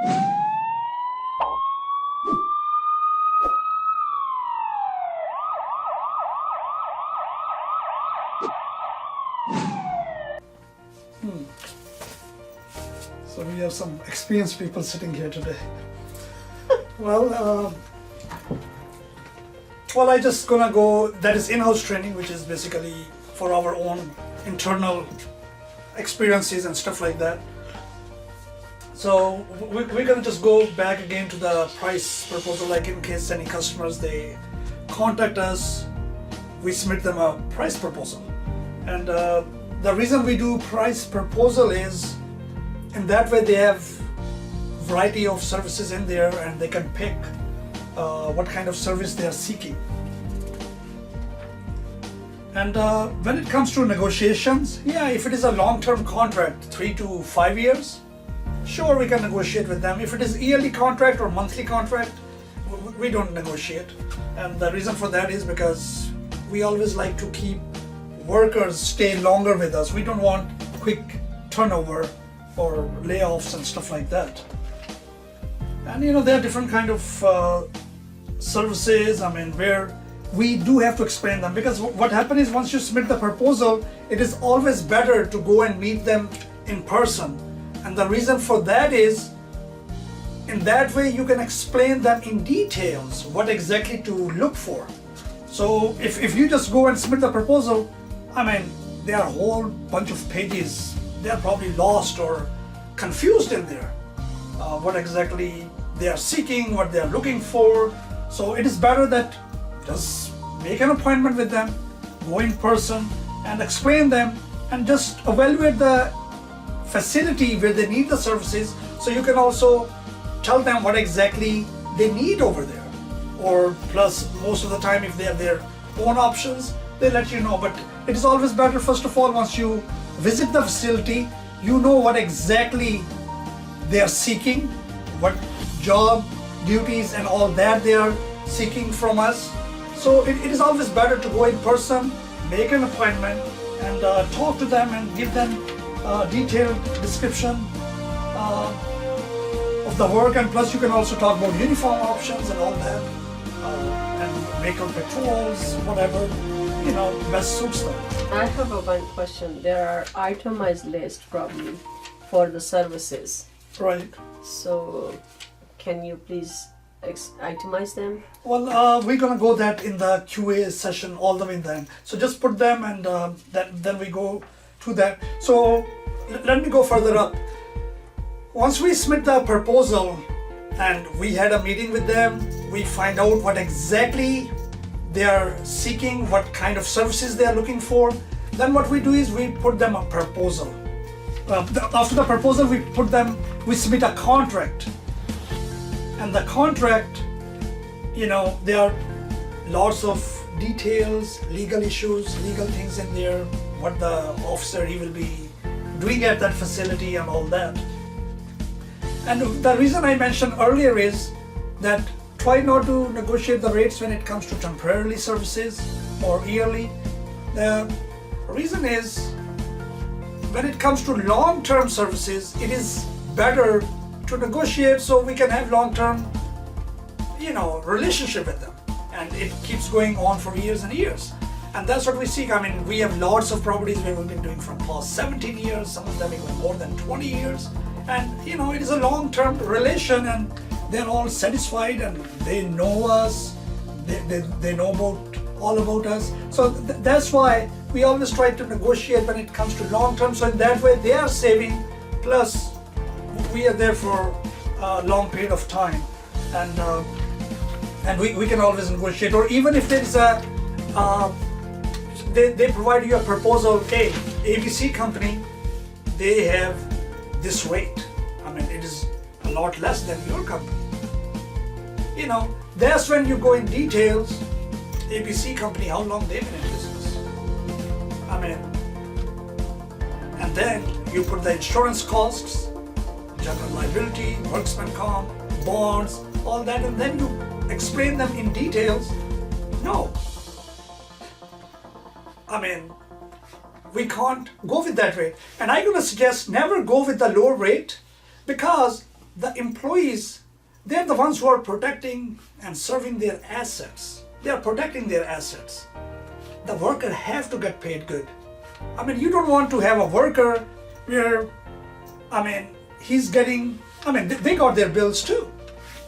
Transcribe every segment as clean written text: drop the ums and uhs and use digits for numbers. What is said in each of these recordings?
So we have some experienced people sitting here today. Well, I just gonna go, that is in-house training, which is basically for our own internal experiences and stuff like that. So we're gonna just go back again to the price proposal, like in case any customers, they contact us, we submit them a price proposal. And the reason we do price proposal is, in that way they have variety of services in there and they can pick what kind of service they are seeking. And when it comes to negotiations, yeah, if it is a long-term contract, 3 to 5 years, sure, we can negotiate with them. If it is yearly contract or monthly contract, we don't negotiate. And the reason for that is because we always like to keep workers stay longer with us. We don't want quick turnover or layoffs and stuff like that. And there are different kind of services, where we do have to explain them, because what happens is once you submit the proposal, it is always better to go and meet them in person. And the reason for that is, in that way you can explain them in details what exactly to look for. So if you just go and submit the proposal, there are a whole bunch of pages, they are probably lost or confused in there, what exactly they are seeking, what they are looking for. So it is better that just make an appointment with them, go in person and explain them, and just evaluate the facility where they need the services, so you can also tell them what exactly they need over there. Or plus, most of the time, if they have their own options, they let you know. But it is always better, first of all, once you visit the facility, you know what exactly they are seeking, what job duties and all that they are seeking from us. So it is always better to go in person, make an appointment, and talk to them and give them a detailed description of the work. And plus you can also talk about uniform options and all that, and vehicle patrols, whatever best suits them. I have one question. There are itemized lists probably for the services. Right. So can you please itemize them? Well, we're gonna go that in the QA session all the way in the end. So just put them, and then we go to that. So let me go further up. Once we submit the proposal and we had a meeting with them, we find out what exactly they are seeking, what kind of services they are looking for. Then what we do is we put them a proposal. After the proposal, we submit a contract. And the contract, there are lots of details, legal issues, legal things in there, what the officer he will be doing at that facility and all that. And the reason I mentioned earlier is that try not to negotiate the rates when it comes to temporary services or yearly. The reason is, when it comes to long-term services, it is better to negotiate so we can have long-term, relationship with them, and it keeps going on for years and years. And that's what we seek. We have lots of properties where we've been doing from past 17 years, some of them even more than 20 years. And it is a long-term relation, and they're all satisfied and they know us, they know all about us. So that's why we always try to negotiate when it comes to long-term, so in that way they are saving, plus we are there for a long period of time, and we can always negotiate. Or even if there is they provide you a proposal, hey, ABC company, they have this rate. It is a lot less than your company. That's when you go in details. ABC company, how long they've been in business. And then you put the insurance costs, general liability, worksman comp, bonds, all that, and then you explain them in details. No. We can't go with that rate. And I'm going to suggest never go with the lower rate, because the employees, they're the ones who are protecting and serving their assets. They are protecting their assets. The worker have to get paid good. I mean, you don't want to have a worker where, I mean, he's getting, I mean, they got their bills too.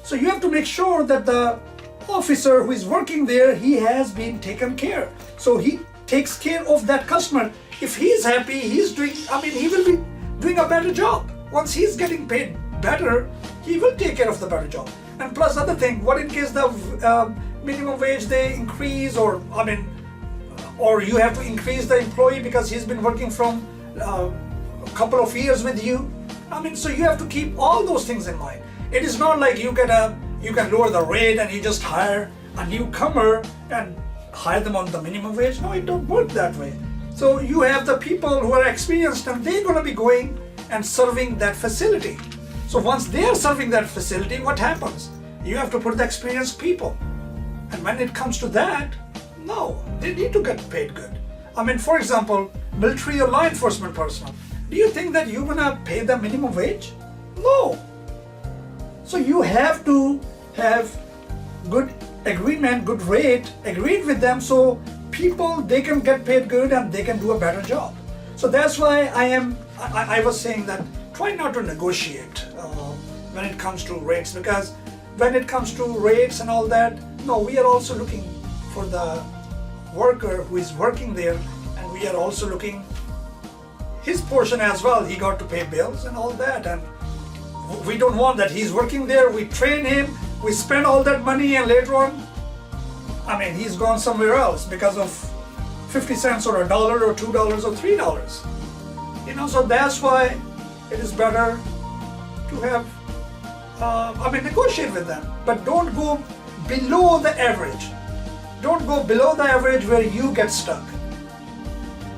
So you have to make sure that the officer who is working there, he has been taken care. So he takes care of that customer. If he's happy, he's doing, I mean, he will be doing a better job. Once he's getting paid better, he will take care of the better job. And plus other thing, what in case the minimum wage they increase, or I mean, or you have to increase the employee because he's been working from a couple of years with you. I mean, so you have to keep all those things in mind. It is not like you can lower the rate and you just hire a newcomer and hire them on the minimum wage. No, it don't work that way. So you have the people who are experienced and they're going to be going and serving that facility. So once they are serving that facility, what happens? You have to put the experienced people. And when it comes to that, no, they need to get paid good. I mean, for example, military or law enforcement personnel. Do you think that you're gonna pay the minimum wage? No. So you have to have good agreement, good rate, agreed with them so people, they can get paid good and they can do a better job. So that's why I was saying that try not to negotiate when it comes to rates, because when it comes to rates and all that, no, we are also looking for the worker who is working there, and we are also looking his portion as well. He got to pay bills and all that, and we don't want that he's working there, we train him, we spend all that money, and later on, I mean, he's gone somewhere else because of 50 cents or $1 or $2 or $3. You know, so that's why it is better to have, negotiate with them, but don't go below the average. Don't go below the average where you get stuck,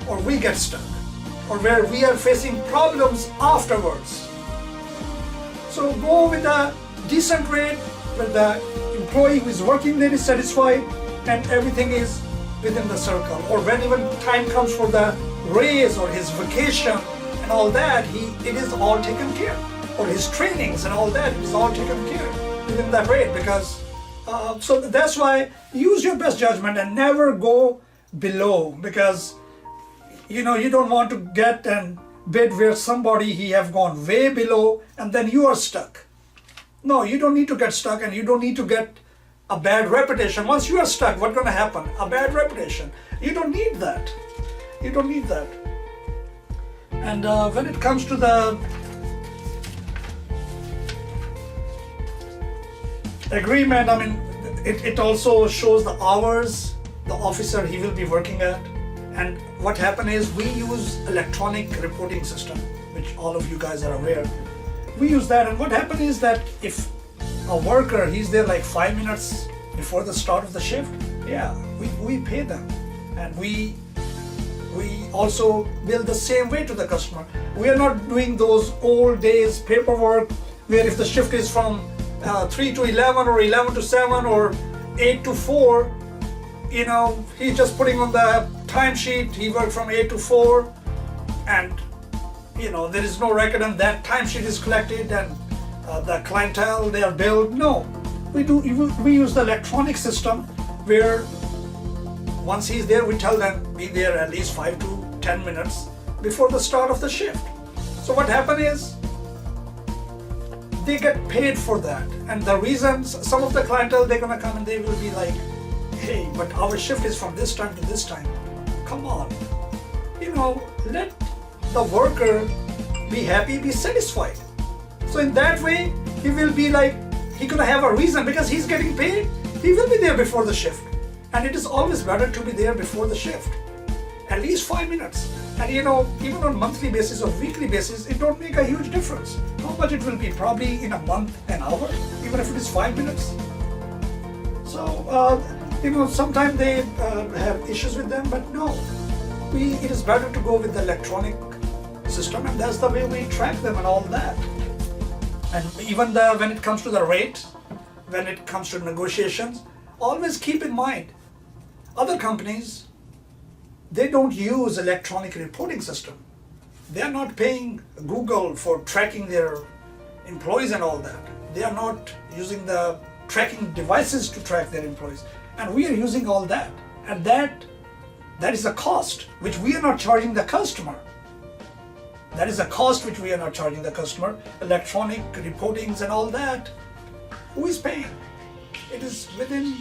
or we get stuck, or where we are facing problems afterwards. So go with a decent rate, where the employee who is working there is satisfied and everything is within the circle. Or when even time comes for the raise or his vacation and all that, it is all taken care. Or his trainings and all that, it is all taken care within that rate. Because so that's why use your best judgment and never go below, because you know you don't want to get and bid where somebody he have gone way below and then you are stuck. No, you don't need to get stuck, and you don't need to get a bad reputation. Once you are stuck, what's going to happen? A bad reputation. You don't need that. You don't need that. And when it comes to the agreement, I mean, it also shows the hours the officer he will be working at. And what happened is we use electronic reporting system, which all of you guys are aware. We use that, and what happened is that if a worker, he's there like 5 minutes before the start of the shift, yeah, we pay them. And we also bill the same way to the customer. We are not doing those old days paperwork where if the shift is from 3 to 11 or 11 to 7 or 8 to 4, you know, he's just putting on the timesheet, he worked from 8 to 4, and you know, there is no record, and that timesheet is collected and the clientele, they are billed. No, we use the electronic system where once he's there, we tell them be there at least 5 to 10 minutes before the start of the shift. So what happened is they get paid for that, and the reasons, some of the clientele, they're gonna come and they will be like, hey, but our shift is from this time to this time. Come on, you know, let the worker be happy, be satisfied. So in that way, he will be like, he's gonna have a reason, because he's getting paid, he will be there before the shift. And it is always better to be there before the shift, at least 5 minutes. And you know, even on monthly basis or weekly basis, it don't make a huge difference. How much it will be? Probably in a month, an hour, even if it is 5 minutes. So, you know, sometimes they have issues with them, but no, it is better to go with the electronic system, and that's the way we track them and all that. And even when it comes to the rate, when it comes to negotiations, always keep in mind, other companies, they don't use electronic reporting system. They are not paying Google for tracking their employees and all that. They are not using the tracking devices to track their employees. And we are using all that. And that is a cost which we are not charging the customer. That is a cost which we are not charging the customer. Electronic reportings and all that. Who is paying? It is within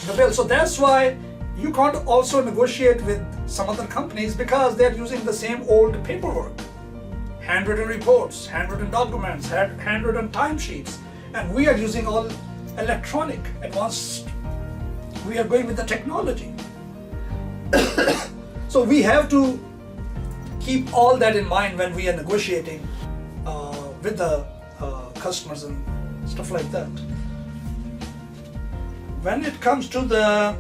the bill. So that's why you can't also negotiate with some other companies, because they're using the same old paperwork. Handwritten reports, handwritten documents, handwritten timesheets. And we are using all electronic, advanced. We are going with the technology. So we have to keep all that in mind when we are negotiating with the customers and stuff like that. When it comes to the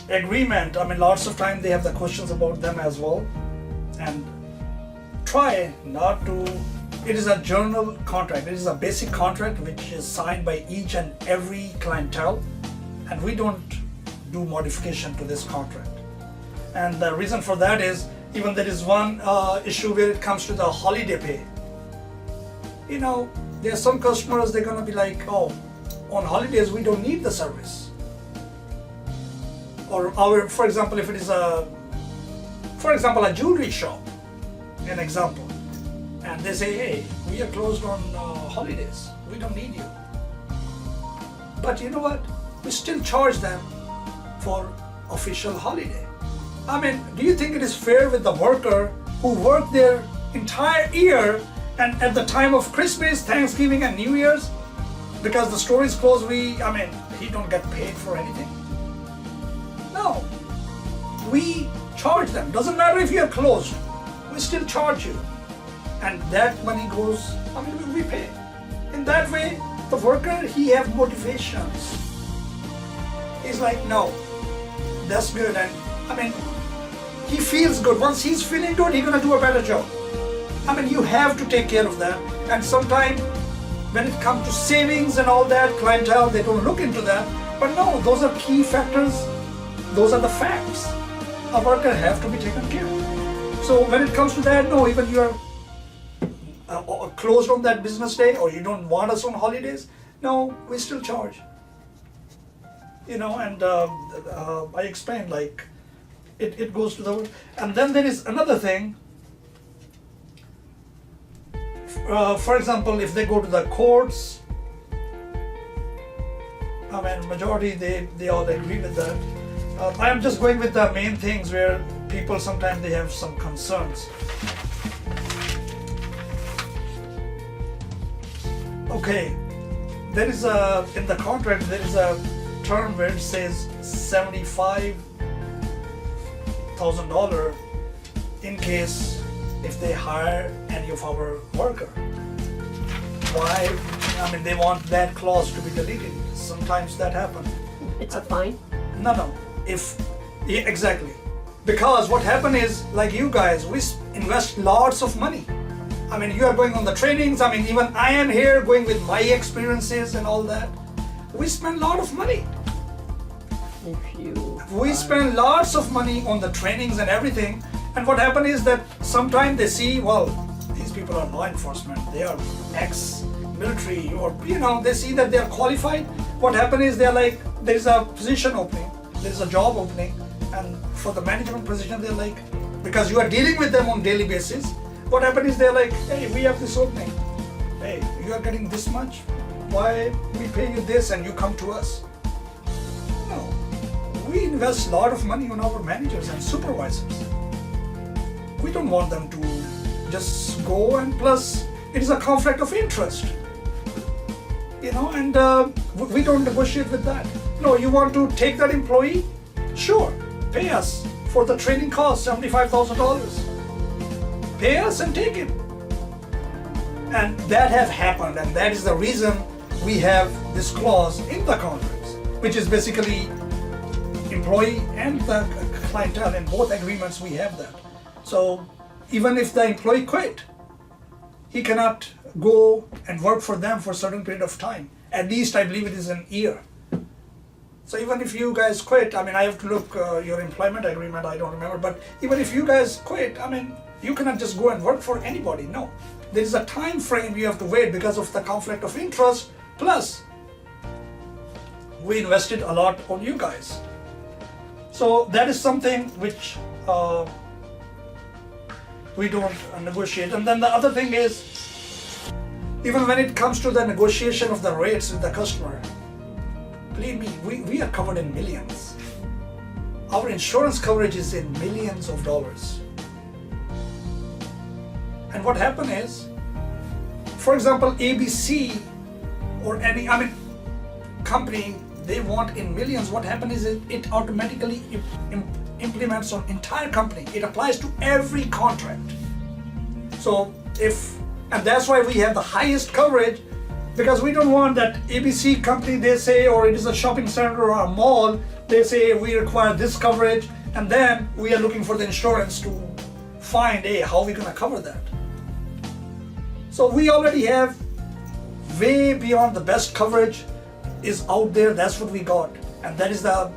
agreement, I mean, lots of time they have the questions about them as well. And try not to, it is a journal contract. It is a basic contract which is signed by each and every clientele. And we don't do modification to this contract. And the reason for that is, even there is one issue where it comes to the holiday pay. You know, there are some customers, they're gonna be like, oh, on holidays we don't need the service. Or for example, if it is a jewelry shop, an example, and they say, hey, we are closed on holidays, we don't need you. But you know what? We still charge them for official holiday. I mean, do you think it is fair with the worker who worked their entire year, and at the time of Christmas, Thanksgiving and New Year's, because the store is closed, he don't get paid for anything? No, we charge them. Doesn't matter if you are closed, we still charge you. And that money goes, we pay. In that way, the worker, he have motivations. He's like, no, that's good. And he feels good. Once he's feeling good, he's gonna do a better job. You have to take care of that. And sometimes when it comes to savings and all that, clientele, they don't look into that. But no, those are key factors. Those are the facts. A worker have to be taken care of. So when it comes to that, no, even you are closed on that business day, or you don't want us on holidays, no, we still charge. And I explained, like, it goes to the, and then there is another thing. For example, if they go to the courts, majority, they all agree with that. I am just going with the main things where people sometimes they have some concerns. Okay, there is in the contract there is a term where it says $75,000 in case if they hire any of our worker. Why? They want that clause to be deleted. Sometimes that happens. It's a fine? No. Exactly. Because what happened is, like you guys, we invest lots of money. You are going on the trainings. Even I am here going with my experiences and all that. We spend a lot of money. We spend lots of money on the trainings and everything. And what happened is that sometimes they see, well, these people are law enforcement. They are ex-military, or they see that they are qualified. What happened is they're like, there is a position opening. There's a job opening, and for the management position, they're like, because you are dealing with them on daily basis, what happened is they're like, hey, we have this opening. Hey, you are getting this much. Why we pay you this and you come to us? No, we invest a lot of money on our managers and supervisors. We don't want them to just go, and plus it is a conflict of interest. And we don't negotiate with that. No, you want to take that employee? Sure, pay us for the training cost, $75,000. Pay us and take him. And that have happened, and that is the reason we have this clause in the contracts, which is basically employee and the clientele. In both agreements we have that. So even if the employee quit, he cannot go and work for them for a certain period of time. At least I believe it is an year. So even if you guys quit, I have to look your employment agreement, I don't remember, but even if you guys quit, You cannot just go and work for anybody. No, there is a time frame you have to wait because of the conflict of interest. Plus, we invested a lot on you guys. So that is something which we don't negotiate. And then the other thing is, even when it comes to the negotiation of the rates with the customer, believe me, we are covered in millions. Our insurance coverage is in millions of dollars. And what happened is, for example, ABC or any company, they want in millions. What happened is it automatically implements on entire company. It applies to every contract. So and that's why we have the highest coverage, because we don't want that ABC company, they say, or it is a shopping center or a mall, they say we require this coverage, and then we are looking for the insurance to find, hey, how are we gonna cover that? So we already have way beyond the best coverage is out there. That's what we got, and that is the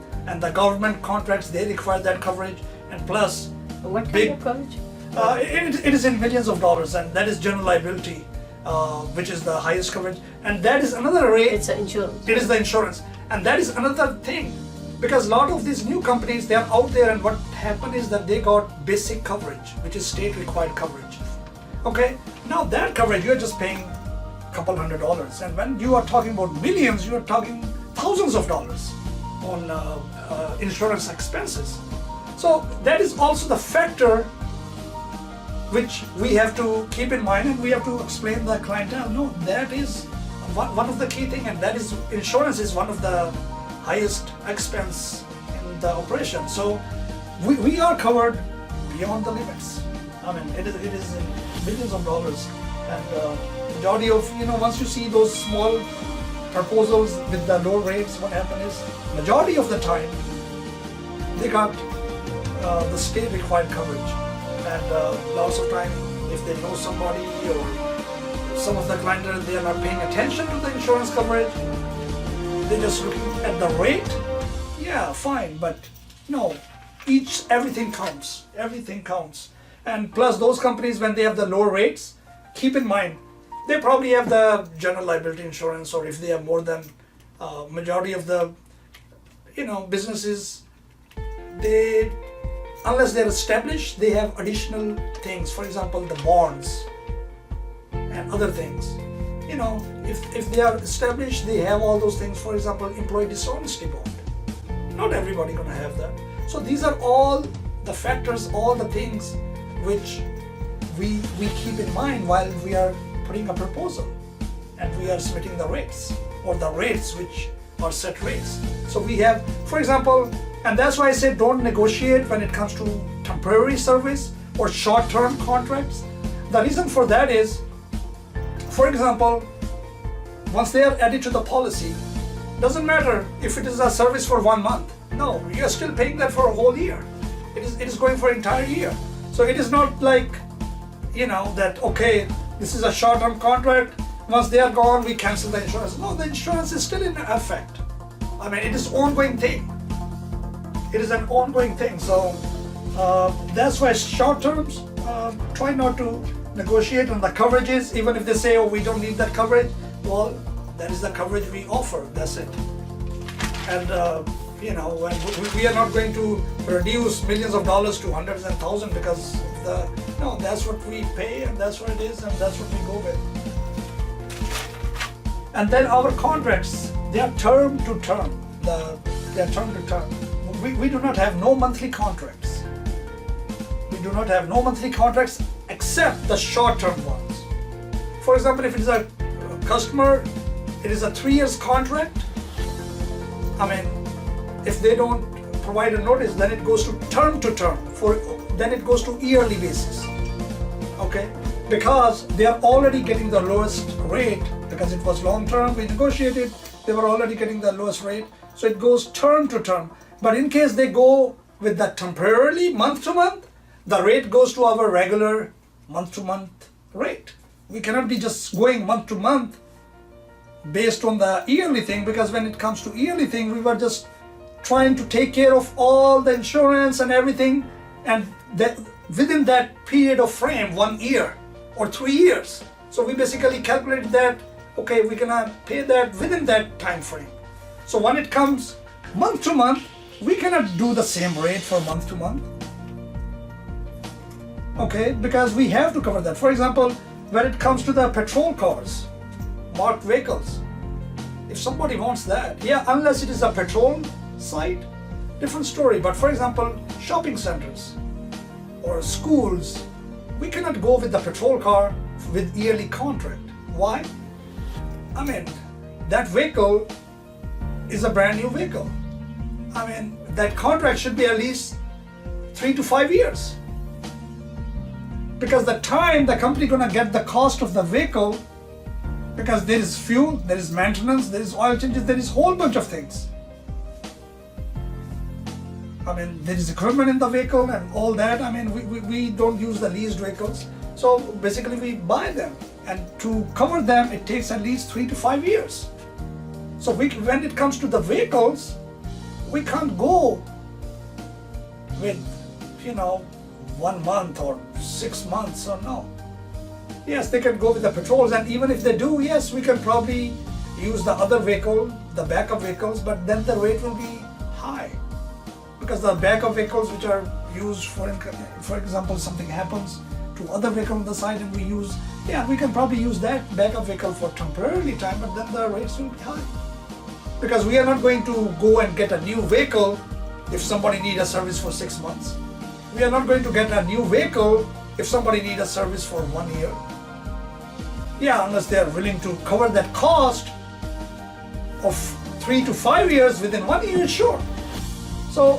government contracts, they require that coverage, and plus What kind of coverage? It is in millions of dollars, and that is general liability, which is the highest coverage, and that is another rate. It's an insurance. It is the insurance, and that is another thing, because a lot of these new companies, they are out there, and what happened is that they got basic coverage, which is state required coverage. Okay, now that coverage you're just paying a couple $100, and when you are talking about millions, you are talking thousands of dollars on insurance expenses. So that is also the factor which we have to keep in mind, and we have to explain the clientele. No, that is one of the key thing, and that is insurance is one of the highest expense in the operation. So we are covered beyond the limits. It is in millions of dollars, and majority of, once you see those small proposals with the low rates, what happened is majority of the time they got the state required coverage. And lots of time, if they know somebody or some of the clientele, they are not paying attention to the insurance coverage. They're just looking at the rate. Yeah, fine, but no, everything counts. Everything counts. And plus, those companies, when they have the lower rates, keep in mind, they probably have the general liability insurance, or if they have more than majority of the businesses, unless they're established, they have additional things. For example, the bonds and other things. If they are established, they have all those things. For example, employee dishonesty bond. Not everybody gonna have that. So these are all the factors, all the things which we keep in mind while we are putting a proposal and we are submitting the rates, or the rates which are set rates. So we have, for example, and that's why I say don't negotiate when it comes to temporary service or short-term contracts. The reason for that is, for example, once they are added to the policy, doesn't matter if it is a service for 1 month. No, you are still paying that for a whole year. It is going for an entire year. So it is not like, that, okay, this is a short-term contract, once they are gone, we cancel the insurance. No, the insurance is still in effect. It is ongoing thing. It is an ongoing thing. So that's why short terms, try not to negotiate on the coverages, even if they say, oh, we don't need that coverage. Well, that is the coverage we offer, that's it. And when we are not going to reduce millions of dollars to hundreds and thousands, because that's what we pay, and that's what it is, and that's what we go with. And then our contracts, they are term to term. They are term to term. We do not have no monthly contracts. We do not have no monthly contracts except the short-term ones. For example, if it is a customer, it is a 3 years contract. If they don't provide a notice, then it goes to term. Then it goes to yearly basis. Okay, because they are already getting the lowest rate, because it was long term. We negotiated. They were already getting the lowest rate, so it goes term to term. But in case they go with that temporarily, month to month, the rate goes to our regular month to month rate. We cannot be just going month to month based on the yearly thing, because when it comes to yearly thing, we were just trying to take care of all the insurance and everything, and within that period of frame, 1 year or 3 years. So we basically calculate that, okay, we're gonna pay that within that time frame. So when it comes month to month, we cannot do the same rate for month to month. Okay, because we have to cover that. For example, when it comes to the patrol cars, marked vehicles, if somebody wants that, yeah, unless it is a patrol site, different story. But for example, shopping centers or schools, we cannot go with the patrol car with yearly contract. Why? I mean, that vehicle is a brand new vehicle. I mean, that contract should be at least 3 to 5 years. Because the time the company gonna get the cost of the vehicle, because there is fuel, there is maintenance, there is oil changes, there is a whole bunch of things. I mean, there is equipment in the vehicle and all that. I mean, we don't use the leased vehicles. So basically we buy them, and to cover them, it takes at least 3 to 5 years. So when it comes to the vehicles, we can't go with, 1 month or 6 months or no. Yes, they can go with the patrols, and even if they do, yes, we can probably use the other vehicle, the backup vehicles, but then the rate will be high. Because the backup vehicles which are used for example, something happens to other vehicle on the side and we can probably use that backup vehicle for temporarily time, but then the rates will be high. Because we are not going to go and get a new vehicle if somebody needs a service for 6 months. We are not going to get a new vehicle if somebody needs a service for 1 year. Yeah, unless they are willing to cover that cost of 3 to 5 years within 1 year, sure. So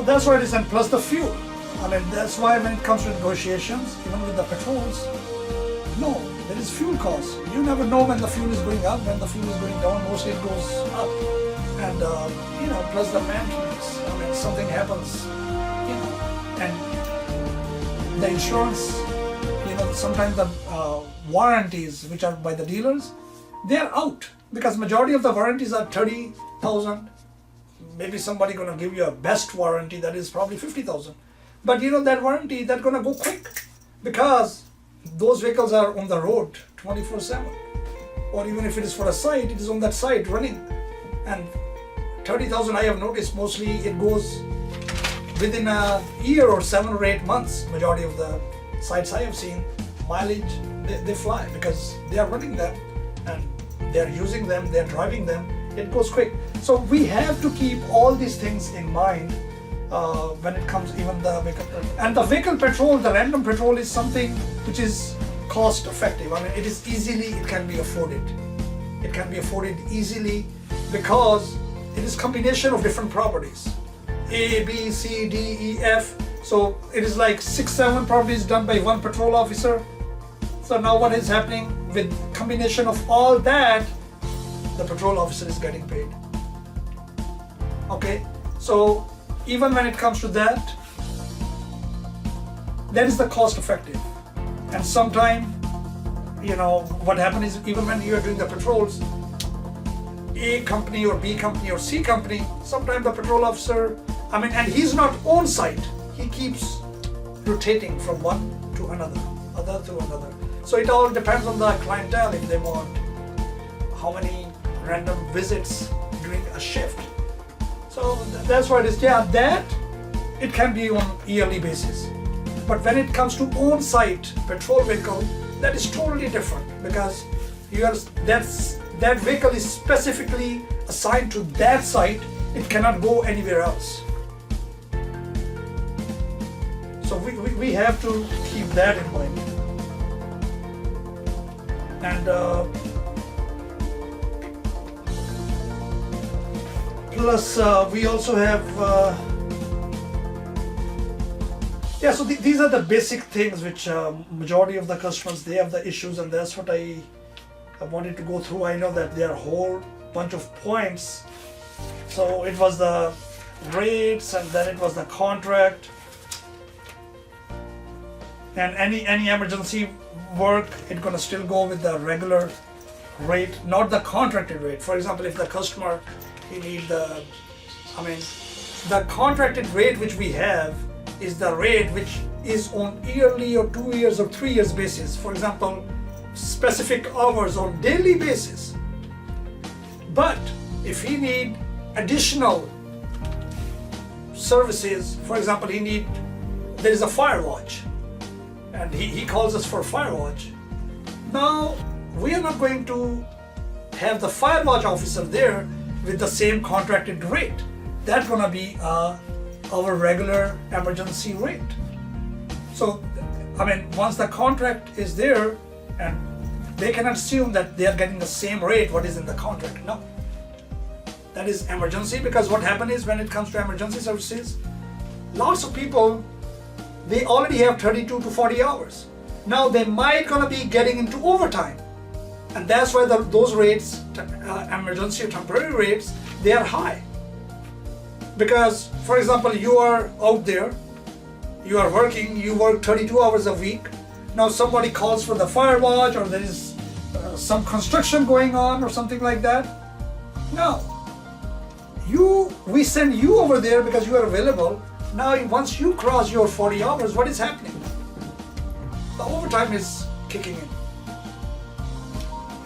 that's what it is, and plus the fuel. I mean, that's why when it comes to negotiations, even with the patrols, no, there is fuel costs. You never know when the fuel is going up, when the fuel is going down. Mostly it goes up, and plus the maintenance. I mean, something happens, and the insurance. Sometimes the warranties which are by the dealers, they are out because majority of the warranties are 30,000. Maybe somebody gonna give you a best warranty that is probably 50,000. But that warranty that's gonna go quick because those vehicles are on the road 24/7. Or even if it is for a site, it is on that site running. And 30,000, I have noticed mostly it goes within a year or 7 or 8 months. Majority of the sites I have seen, mileage, they fly because they are running them and they're using them, they're driving them. It goes quick. So we have to keep all these things in mind when it comes even the vehicle. And the vehicle patrol, the random patrol is something which is cost effective. I mean, it can be afforded. It can be afforded easily because it is combination of different properties. A, B, C, D, E, F. So it is like 6, 7 properties done by one patrol officer. So now what is happening with combination of all that, the patrol officer is getting paid. Okay, so even when it comes to that is the cost effective. And sometimes, what happens is even when you are doing the patrols, A company or B company or C company, sometimes the patrol officer, and he's not on site. He keeps rotating from one to another, other to another. So it all depends on the clientele if they want how many random visits during a shift. So that's what it is. Yeah, that it can be on yearly basis. But when it comes to on-site patrol vehicle, that is totally different because that vehicle is specifically assigned to that site. It cannot go anywhere else. So we have to keep that in mind. And plus we also have so these are the basic things which majority of the customers, they have the issues, and that's what I wanted to go through. I know that there are a whole bunch of points. So it was the rates, and then it was the contract, and any emergency work, it's gonna still go with the regular rate, not the contracted rate. For example, if the customer, he need the contracted rate which we have is the rate which is on yearly or 2 years or 3 years basis. For example, specific hours on daily basis. But if he need additional services, for example, there is a fire watch and he calls us for fire watch. Now, we are not going to have the fire watch officer there with the same contracted rate. That's gonna be our regular emergency rate. So, I mean, once the contract is there, and they cannot assume that they are getting the same rate what is in the contract. No. That is emergency, because what happens is when it comes to emergency services, lots of people, they already have 32 to 40 hours. Now they might gonna be getting into overtime. And that's why those rates, emergency or temporary rates, they are high. Because, for example, you are out there, you are working, you work 32 hours a week. Now somebody calls for the fire watch, or there is some construction going on or something like that. No. We send you over there because you are available. Now once you cross your 40 hours, what is happening? The overtime is kicking in.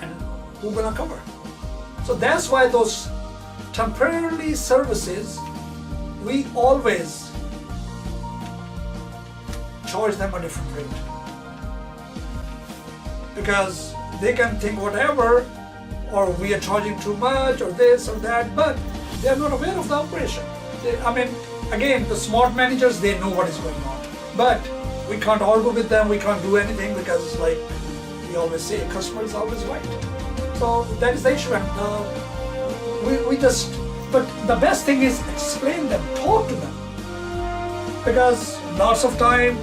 And who's gonna cover? So that's why those temporary services, we always charge them a different rate. Because they can think whatever, or we are charging too much, or this or that, but they are not aware of the operation. Again, the smart managers, they know what is going on. But we can't argue with them, we can't do anything, because like we always say, customer is always right. So that is the issue. And but the best thing is explain them, talk to them. Because lots of time,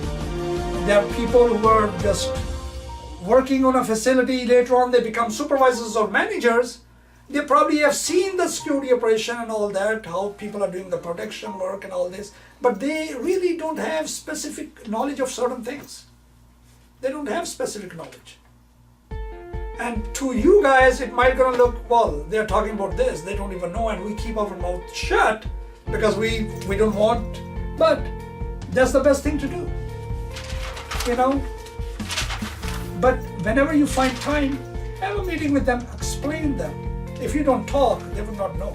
there are people who are just working on a facility, later on they become supervisors or managers. They probably have seen the security operation and all that, how people are doing the protection work and all this, but they really don't have specific knowledge of certain things. They don't have specific knowledge. And to you guys, it might gonna look, well, they're talking about this, they don't even know, and we keep our mouth shut because we don't want, but that's the best thing to do, But whenever you find time, have a meeting with them, explain them. If you don't talk, they will not know.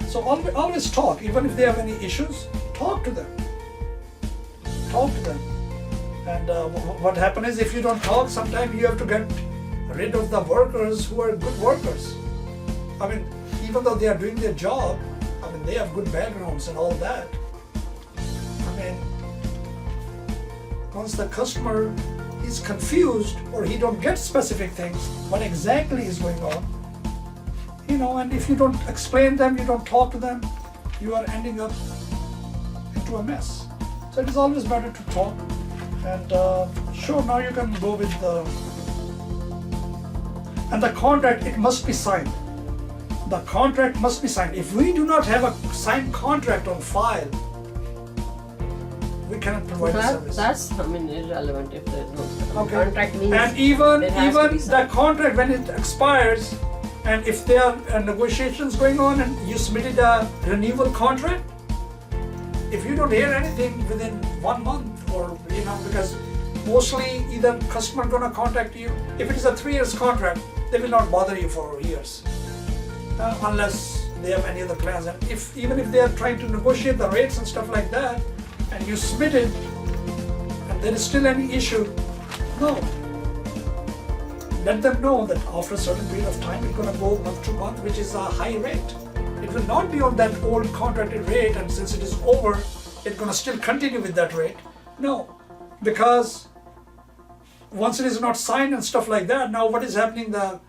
So always talk, even if they have any issues, talk to them. Talk to them. And what happens is, if you don't talk, sometimes you have to get rid of the workers who are good workers. Even though they are doing their job, they have good backgrounds and all that. Once the customer is confused or he don't get specific things, what exactly is going on, and if you don't explain them, you don't talk to them, you are ending up into a mess. So it is always better to talk. And sure, now you can go with and the contract, it must be signed. The contract must be signed. If we do not have a signed contract on file, we cannot provide the service. That's irrelevant if there is no contract. Means and even the contract, when it expires, and if there are negotiations going on and you submitted a renewal contract, if you don't hear anything within 1 month, or because mostly either customer gonna contact you. If it is a 3 years contract, they will not bother you for years unless they have any other plans. And even if they are trying to negotiate the rates and stuff like that, and you submit it, and there is still any issue, no. Let them know that after a certain period of time, it's going to go month to month, which is a high rate. It will not be on that old contracted rate, and since it is over, it's going to still continue with that rate. No, because once it is not signed and stuff like that, now what is happening? The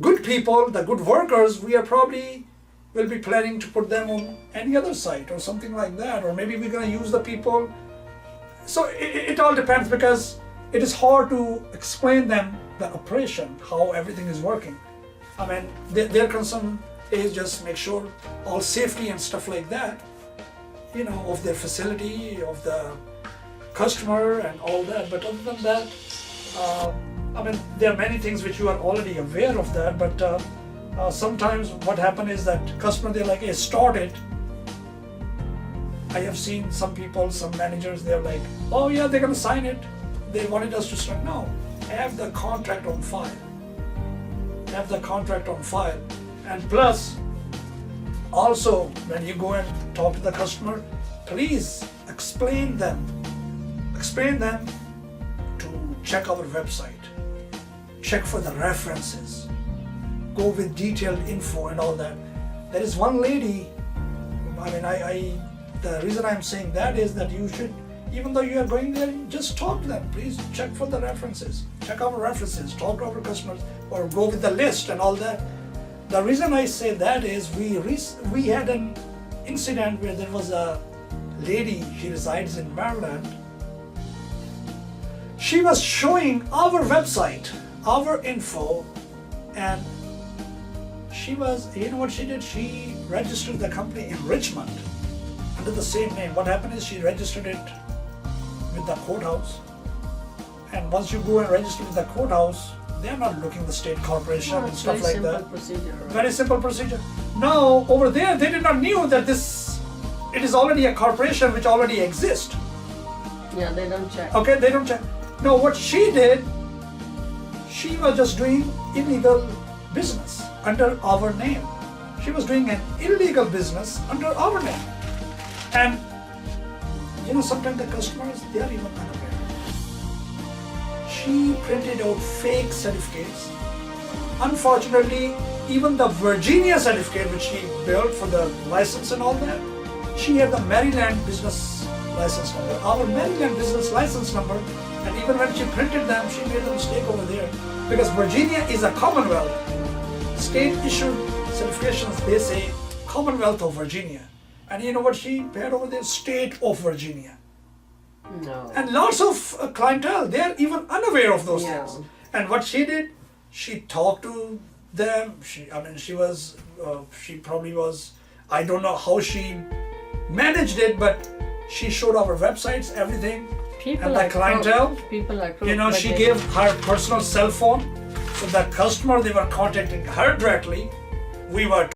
good people, the good workers, we are probably will be planning to put them on any other site or something like that, or maybe we're going to use the people. So it all depends, because it is hard to explain them the operation, how everything is working. Their concern is just make sure all safety and stuff like that, of their facility, of the customer and all that. But other than that, there are many things which you are already aware of that, but sometimes what happens is that customer, they're like, hey, start it. I have seen some people, some managers, they're like, oh yeah, they're gonna sign it. They wanted us to start. No, have the contract on file. Have the contract on file. And plus, also, when you go and talk to the customer, please explain them to check our website, check for the references, go with detailed info and all that. There is one lady, the reason I'm saying that is that you should, even though you are going there, just talk to them. Please check for the references, check our references, talk to our customers, or go with the list and all that. The reason I say that is we had an incident where there was a lady, she resides in Maryland. She was showing our website, our info, and you know what she did? She registered the company in Richmond under the same name. What happened is she registered it with the courthouse. And once you go and register with the courthouse, they're not looking at the state corporation and stuff like that. Procedure, right? Very simple procedure. Now, over there, they did not knew that it is already a corporation which already exists. Yeah, they don't check. Okay, they don't check. No, what she did, she was just doing illegal business under our name. She was doing an illegal business under our name. And sometimes the customers, they are even unaware. She printed out fake certificates. Unfortunately, even the Virginia certificate which she built for the license and all that, she had the Maryland business license number, our Maryland business license number, and even when she printed them, she made a mistake over there because Virginia is a Commonwealth. State issued certifications, they say Commonwealth of Virginia. And you know what she had over there? State of Virginia. No. And lots of clientele, they are even unaware of those Yeah. things. And what she did, she talked to them. She probably was, I don't know how she managed it, but she showed our websites, everything. People and the clientele, she gave her personal cell phone. So the customer, they were contacting her directly. We were